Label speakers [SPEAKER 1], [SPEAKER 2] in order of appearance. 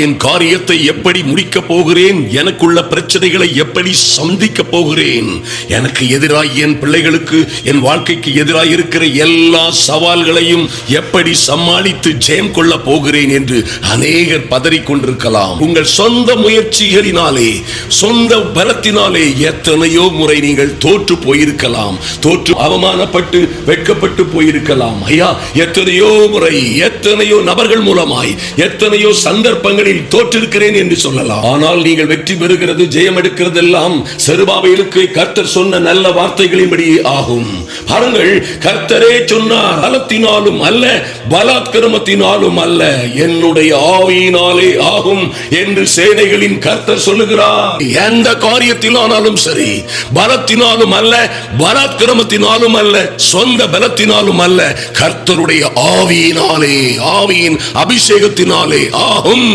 [SPEAKER 1] என் காரியத்தை எப்படி முடிக்க போகிறேன், எனக்குள்ள பிரச்சனைகளை எப்படி சந்திக்க போகிறேன், எனக்கு எதிராய் என் பிள்ளைகளுக்கு, என் வாழ்க்கைக்கு எதிராய் இருக்கிற எல்லா சவால்களையும் எப்படி சமாளித்து ஜெயம் கொள்ள போகிறேன் என்று அநேகர் பதறிக்கொண்டிருக்கலாம். உங்கள் சொந்த முயற்சிகளினாலே, சொந்த பலத்தினாலே எத்தனையோ முறை நீங்கள் தோற்று போயிருக்கலாம், தோற்று அவமானப்பட்டு வெட்கப்பட்டு போயிருக்கலாம். ஐயா, எத்தனையோ முறை எத்தனையோ நபர்கள் மூலமாய் எத்தனையோ சந்தர்ப்பங்களில் தோற்றிருக்கிறேன் என்று சொல்லலாம். ஆனால் நீங்கள் வெற்றி பெறுகிறது, ஜெயம் எடுக்கிறது எல்லாம் செருபாபேலுக்கு கர்த்தர் சொன்ன நல்ல வார்த்தைகளின்படி ஆகும். பாருங்கள், கர்த்தரே சொன்னார், பலத்தினாலும் அல்ல, பலாத்கிரமத்தினாலும் அல்ல, என்னுடைய ஆவியினாலே ஆகும் என்று சேனைகளின் கர்த்தர் சொல்லுகிறார். எந்த காரியத்திலானாலும் சரி, பலத்தினாலும் அல்ல, பலாத்கிரமத்தினாலும் அல்ல, சொந்த பலத்தினாலும் அல்ல, கர்த்தருடைய ஆவியினாலே, ஆவியின் அபிஷேகத்தினாலே ஆகும்.